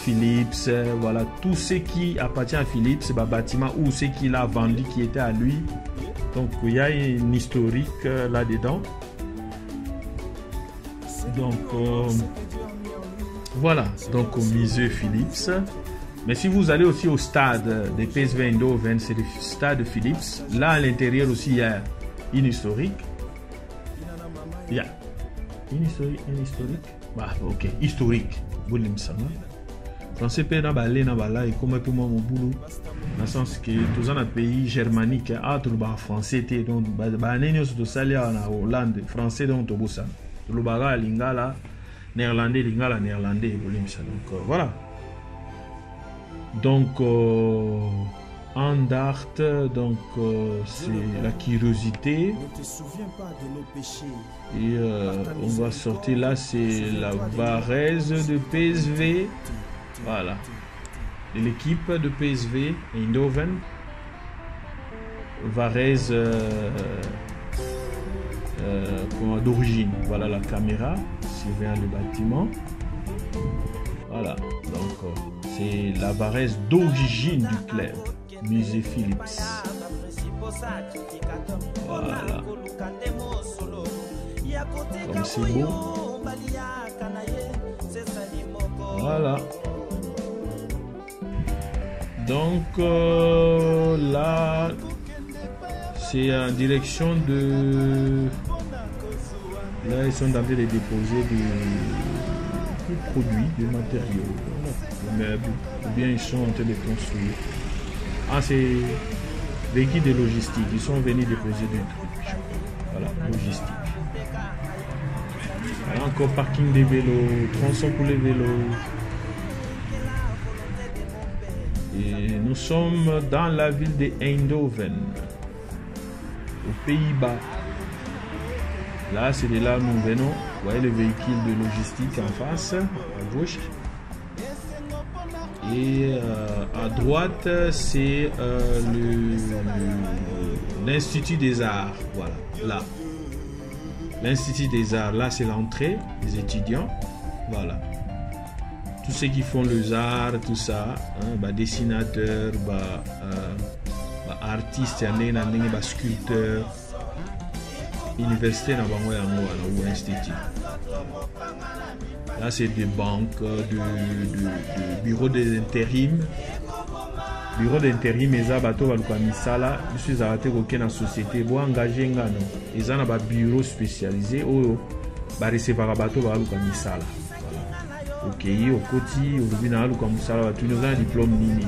Philips, voilà, tout ce qui appartient à Philips, c'est un bâtiment ou ce qu'il a vendu qui était à lui. Donc il y a une historique là-dedans. Donc voilà, donc au musée Philips. Mais si vous allez aussi au stade de PSV Eindhoven, c'est le stade Philips. Là à l'intérieur aussi il y a une historique. Il y a une historique. Bah ok, historique. Français na balé na bala et comme pour moi mon boulot. Dans le sens que tous en pays germanique, tout le français était donc bah nénios de saler en Hollande, français donc au bossa. Tout le baga lingala, néerlandais lingala néerlandais. Donc voilà. Donc Andart, donc c'est la curiosité. Et on va sortir là, c'est la Varese de PSV. Voilà. De l'équipe de PSV Eindhoven. Varese d'origine. Voilà la caméra surveillant le bâtiment. Voilà. Donc c'est la Varese d'origine du club. Musée Philips. Voilà. Comme c'est beau. Voilà. Donc là, c'est en direction de... Là, ils sont en train de déposer qui produit des matériaux, des meubles, ou bien ils sont en train de construire. Ah, c'est l'équipe de logistique, ils sont venus déposer des trucs. Voilà, logistique. Voilà, encore parking des vélos, tronçon pour les vélos. Et nous sommes dans la ville de Eindhoven, aux Pays-Bas. Là, c'est de là où nous venons. Vous voyez le véhicule de logistique en face, à gauche. Et à droite, c'est l'Institut des Arts. Voilà, là. L'Institut des Arts, là, c'est l'entrée des étudiants. Voilà. Tous ceux qui font les arts, tout ça, hein, dessinateurs, artistes, sculpteurs, université ou institut. Là, c'est des banques, de bureaux d'intérim. Bureau d'intérim, mais ça, je suis arrêté dans la société, pour engager un ils ont un bureau spécialisé, où ils recevoir bateau dans la ok, au côté, aujourd'hui, dans le tu nous as un diplôme Nini.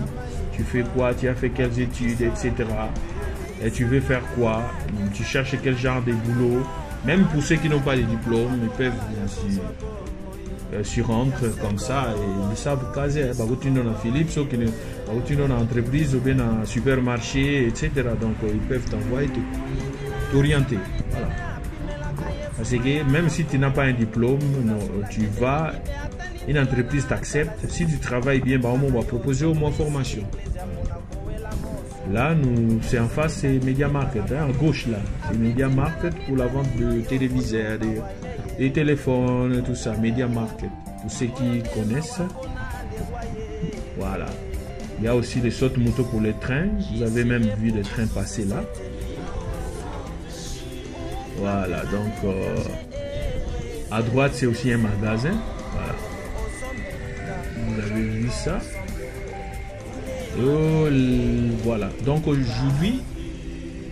Tu fais quoi? Tu as fait quelles études, etc. Et tu veux faire quoi? Tu cherches quel genre de boulot? Même pour ceux qui n'ont pas de diplôme, ils peuvent s'y rentrer comme ça et ils savent caser. Tu es dans Philips, tu es dans l'entreprise ou bien dans un supermarché, etc. Donc, ils peuvent t'envoyer, t'orienter. Voilà. Parce que même si tu n'as pas un diplôme, non, tu vas. Une entreprise t'accepte. Si tu travailles bien, on va proposer au moins formation. Là, c'est en face, c'est Media Market. Hein, à gauche, là, c'est Media Market pour la vente de téléviseurs, des téléphones, tout ça. Media Market. Pour ceux qui connaissent. Voilà. Il y a aussi des sautes moto pour les trains. Vous avez même vu les trains passer là. Voilà. Donc, à droite, c'est aussi un magasin. Voilà. Vous avez vu ça. Voilà. Donc aujourd'hui,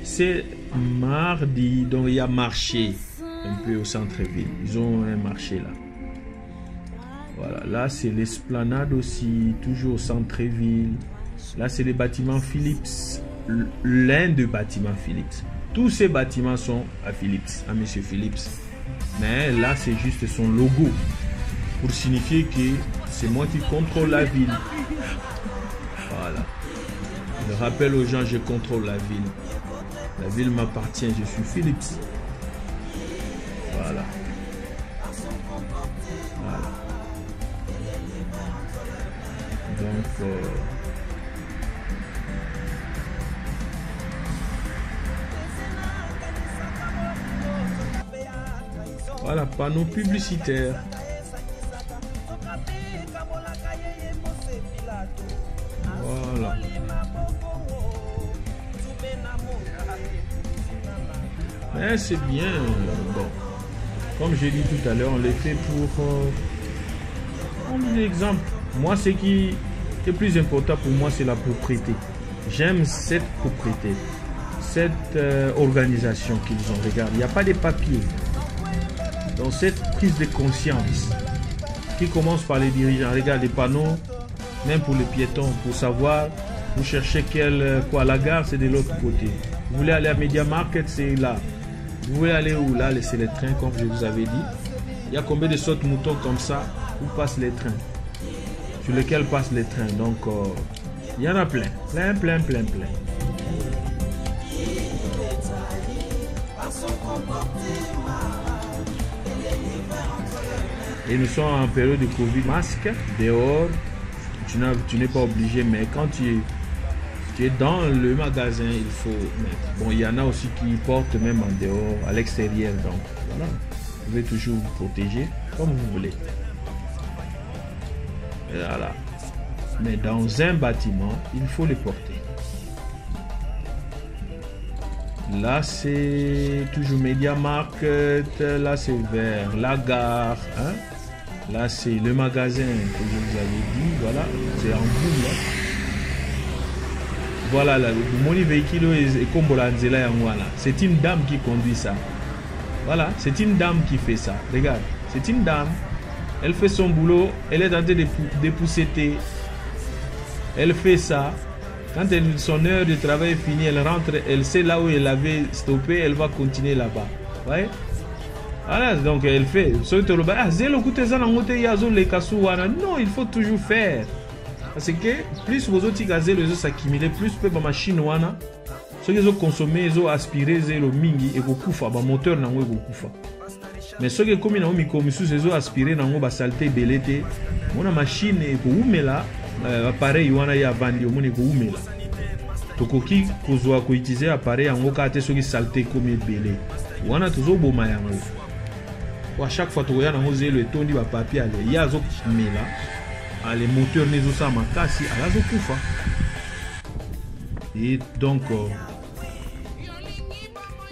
c'est mardi. Donc il y a marché un peu au centre-ville. Ils ont un marché là. Voilà. Là, c'est l'esplanade aussi, toujours au centre-ville. Là, c'est les bâtiments Philips. L'un des bâtiments Philips. Tous ces bâtiments sont à Philips, à Monsieur Philips. Mais là, c'est juste son logo. Pour signifier que c'est moi qui contrôle la ville. Voilà. Je rappelle aux gens, je contrôle la ville. La ville m'appartient, je suis Philips. Voilà. Voilà. Donc, voilà, panneau publicitaire. Voilà. Mais c'est bien. Bon. Comme j'ai dit tout à l'heure, on les fait pour un exemple. Moi, ce qui est plus important pour moi, c'est la propriété. J'aime cette propriété, cette organisation qu'ils ont. Regarde, il n'y a pas de papiers. Donc cette prise de conscience qui commence par les dirigeants. Regarde les panneaux, même pour les piétons, pour savoir, vous cherchez quoi, la gare c'est de l'autre côté. Vous voulez aller à Media Market, c'est là. Vous voulez aller où? Là, c'est les trains, comme je vous avais dit. Il y a combien de sautes moutons comme ça où passent les trains, sur lesquels passent les trains. Donc, il y en a plein. Et nous sommes en période de Covid. Masque, dehors, tu n'es pas obligé, mais quand tu es dans le magasin, il faut mettre. Bon, il y en a aussi qui portent même en dehors, à l'extérieur. Donc, voilà. Vous pouvez toujours vous protéger comme vous voulez. Et voilà. Mais dans un bâtiment, il faut les porter. Là, c'est toujours Media Market. Là, c'est vers la gare. Hein? Là, c'est le magasin que je vous avais dit. Voilà, c'est en bout là. Voilà, là, mon véhicule est comme Bolanzela. C'est une dame qui conduit ça. Voilà, c'est une dame qui fait ça. Regarde, c'est une dame. Elle fait son boulot, elle est en train de dépousseter. Elle fait ça. Quand son heure de travail est finie, elle rentre, elle sait là où elle avait stoppé, elle va continuer là-bas. Ouais? Voilà, donc elle fait. Non, il faut toujours faire. Parce que plus vous autres s'accumuler, plus la machine wana. Ceux qui ont consommé, ils ont aspiré, ils ont mingi, et le moteur n'a pas kufa. Mais ceux qui comme ils ont aspiré, ils ont saleté, belleté. Mon machine est là. Appareil wana ya vandi omoni ko umela tokoki kozwa ko utiliser appareil yango kate soki saleté comme ebele wana tozo boma yango à chaque fois to yana ngoze le tondi ba papier ale yazo mela ale moteur nezo sa makasi alazo kufa. Et donc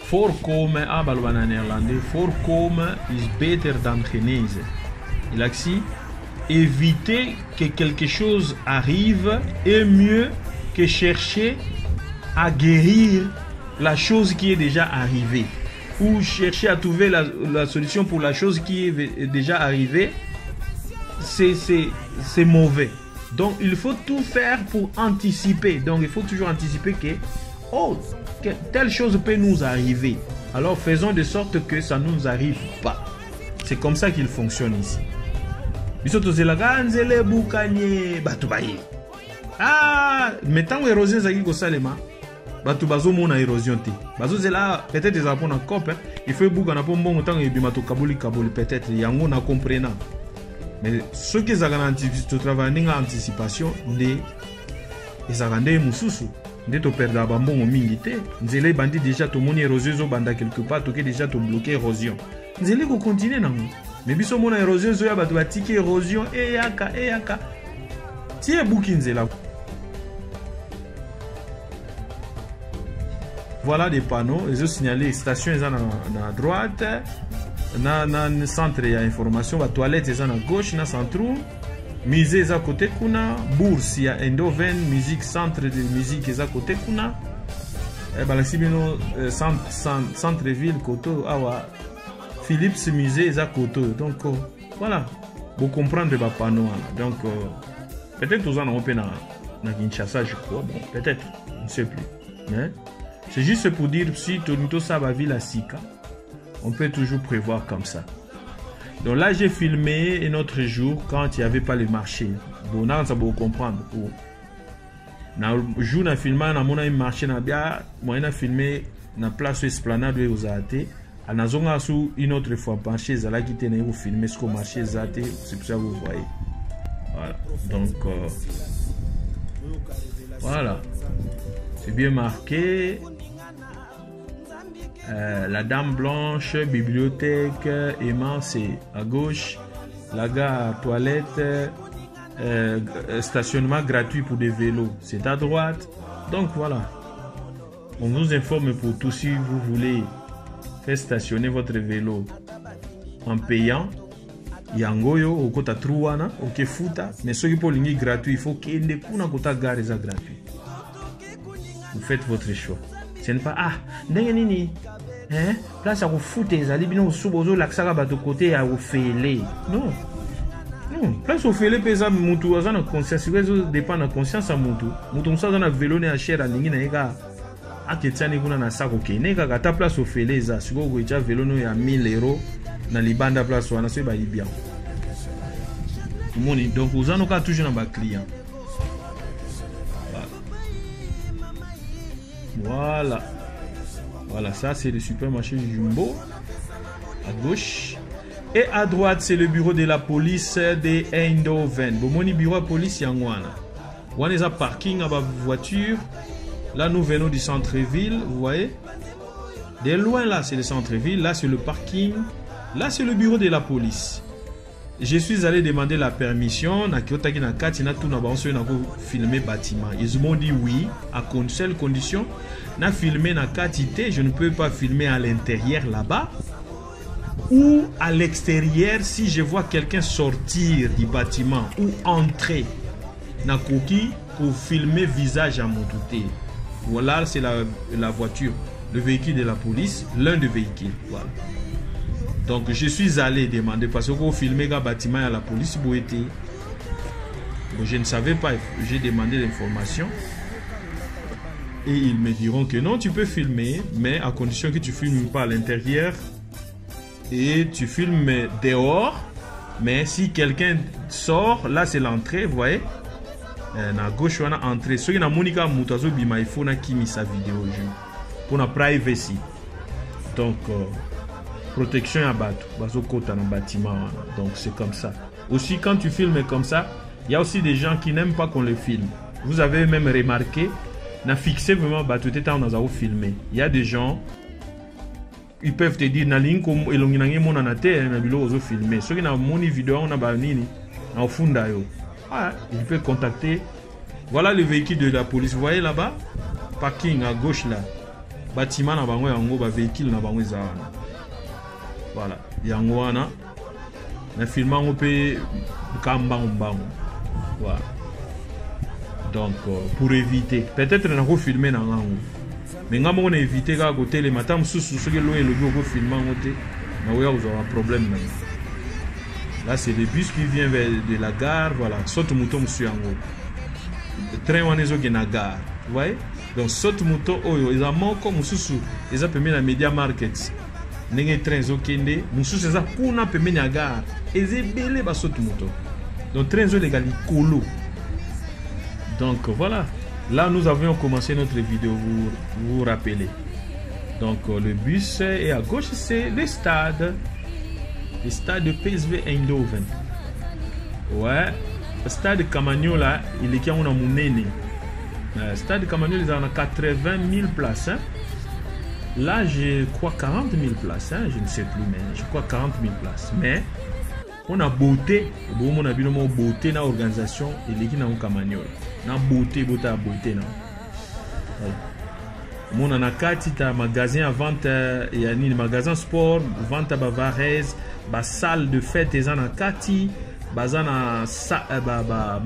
voorkomen abalwa na néerlandais voorkomen is beter dan genezen. Il a dit éviter que quelque chose arrive est mieux que chercher à guérir la chose qui est déjà arrivée. Ou chercher à trouver la solution pour la chose qui est déjà arrivée. C'est mauvais. Donc il faut tout faire pour anticiper. Donc il faut toujours anticiper que telle chose peut nous arriver. Alors faisons de sorte que ça ne nous arrive pas. C'est comme ça qu'il fonctionne ici. Ah, mais tant que l'érosion est comme ça, batu bazo mona érosion te. Bazo zela peut-être des apons en cop, il faut bouger na pombo montant et bimato kaboli peut-être yango na comprenant. Mais ceux qui ont travaillé en anticipation, ils ont mususu. Dès que tu perds la bambon au mingité, nzele bandi déjà to moni érosion zo banda quelque part, to déjà to bloquer érosion. Nzele ko continuer nango. Mais biso mona érosion zo ya batu batiki érosion e yaka. Tie boukinzela. Voilà des panneaux, ils ont signalé station à droite, na centre ya information, la toilette est à gauche, na centre, musée est à côté kuna, bourse ya Eindhoven, musique centre de musique est à côté kuna. Et ben centre ville Koto awa Philips musée est à côté. Donc voilà, vous comprenez le panneau. Donc peut-être vous en avez na Kinshasa, je crois, bon, peut-être, on ne sait plus. Mais c'est juste pour dire si Tonito Saba ville à Sika, on peut toujours prévoir comme ça. Donc là, j'ai filmé un autre jour quand il n'y avait pas le marché. Bon, là, ça peut comprendre. Dans le jour, on a filmé, on a marché, on a filmé dans la place Esplanade où vous avez on a une autre fois marché, vous avez filmé ce que le marché c'est pour ça que vous voyez. Voilà. Donc, voilà. C'est bien marqué. La Dame Blanche, bibliothèque, émancée à gauche, la gare, toilette, stationnement gratuit pour des vélos, c'est à droite. Donc voilà, on vous informe pour tout si vous voulez faire stationner votre vélo en payant. Yangoyo, au kota truana, au kefuta, mais ceux qui pour ligne gratuit, il faut qu'il y ait kuna kota gare gratuit. Vous faites votre choix. Ce n'est pas nini. Hein? Place à vous foutre, les alibino sous l'accès de côté à vous fêler. Non. Non. Place au fêler, pesa moutou, à la conscience, dépend de la conscience à moutou. Moutou, ça, on a vélo, à cher, à l'ingénieur, à Ketiani, on a ça, ok. Nega, à ta place au fêler, ça, si vous avez vélo, il y a 1000 €. Dans les bandes à place, on a ce bien. Donc, vous en avez toujours un client. Voilà. Voilà, ça c'est le supermarché Jumbo à gauche. Et à droite, c'est le bureau de la police de Eindhoven. Bon, mon bureau de police, il y a un parking à ma voiture. Là, nous venons du centre-ville, vous voyez. De loin, là, c'est le centre-ville. Là, c'est le parking. Là, c'est le bureau de la police. Je suis allé demander la permission. Filmer bâtiment. Ils m'ont dit oui, à seule condition. Na filmé na quantité, je ne peux pas filmer à l'intérieur là-bas ou à l'extérieur si je vois quelqu'un sortir du bâtiment ou entrer na coquille pour filmer visage à mon touté. Voilà, c'est la voiture, le véhicule de la police, l'un des véhicules. Voilà. Donc je suis allé demander parce qu'on filmait un bâtiment à la police Boété. Bon, je ne savais pas, j'ai demandé l'information. Et ils me diront que non, tu peux filmer, mais à condition que tu filmes pas à l'intérieur et tu filmes dehors. Mais si quelqu'un sort, là c'est l'entrée, vous voyez. À gauche, on a entrée. Ceux qui ont Monica Moutazo Bima, il faut qui mis sa vidéo pour la privacy. Donc, protection à battre. Dans le bâtiment. Donc, c'est comme ça. Aussi, quand tu filmes comme ça, il y a aussi des gens qui n'aiment pas qu'on le filme. Vous avez même remarqué. Na fixé vraiment battu temps dans filmé. Il y a des gens ils peuvent te dire na link comme elonginange mona na te na bilo ozo filmer. Ceux qui na moni vidéo on a ba nini na ofunda yo. Ah, il peut contacter. Voilà le véhicule de la police. Vous voyez là-bas? Parking à gauche là. Bâtiment na bango yango ba véhicule na bango za. Voilà. Yango wana na filma on peut kamba mbango. Voilà. Donc, pour éviter, peut-être qu'on a filmé dans l'angle. Mais on a évité qu'à côté les matins, sous ce que l'on est le bureau filmé en côté, on a un problème. Là, c'est le bus qui vient de la gare, voilà. Saute mouton, monsieur en haut. Le train, on est au gare. Vous voyez? Donc, saute mouton, ils ont comme sous, ils ont permis la Media Market. Les trains, ils ont kende, sous ces a pour na permis la gare. Ils ont belé, bah, saute mouton. Donc, train, ils ont légal, colo. Donc voilà, là nous avions commencé notre vidéo, vous vous rappelez. Donc le bus et à gauche c'est le stade de PSV Eindhoven. Ouais, le stade Camagnola, il est qui a un mounene. Le stade Camagnola il a 80 000 places. Hein. Là je crois 40 000 places, hein. Je ne sais plus mais je crois 40 000 places. Mais on a beauté, on a bien beauté dans l'organisation et l'équipe dans le Camagnola. Na beauté na mon anakati ta magasin à vente ya ni magasin sport vente ba varese ba salle de fête et anakati bazana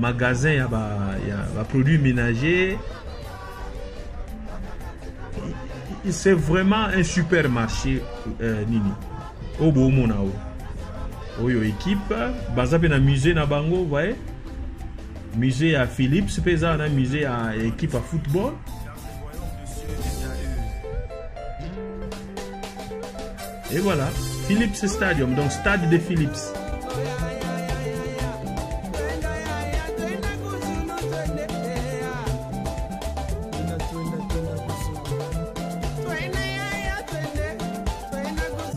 magasin ya ba produits ménagers. C'est vraiment un supermarché nini obo mona oyo équipe baza pe na musée na bango vous voyez. Musée à Philips, c'est un musée à équipe à football. Et voilà, Philips Stadium, donc stade de Philips.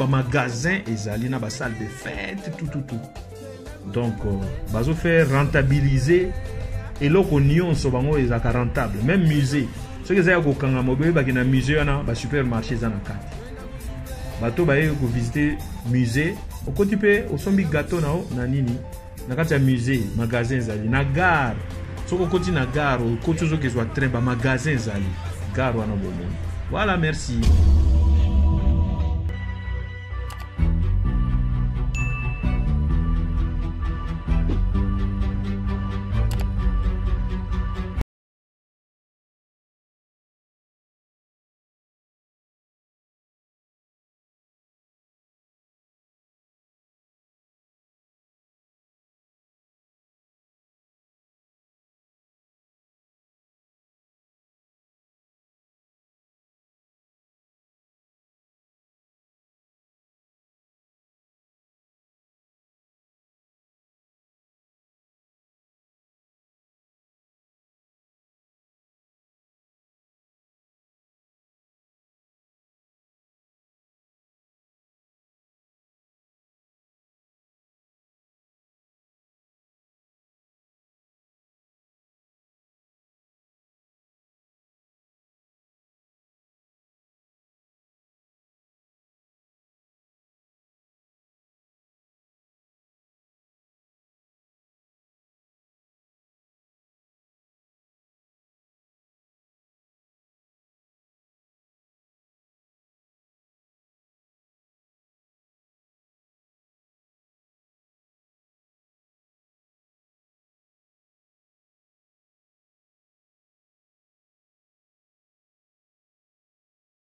Magasin et zali na ba salle de fête tout. Donc, bazo faire rentabiliser et là qu'on y on bango est rentable. Même musée. Ce que c'est à Kokanga Mobe, bah na musée on a ba supermarché za na carte. Bato ba ko visiter musée. Au côté pe au sombi gâteau na nini. Na kati ya musée, magasin zali na gare. So ko côté na gare, au côté zo que soit train ba magasin zali. Gare wana bomoni. Voilà, merci.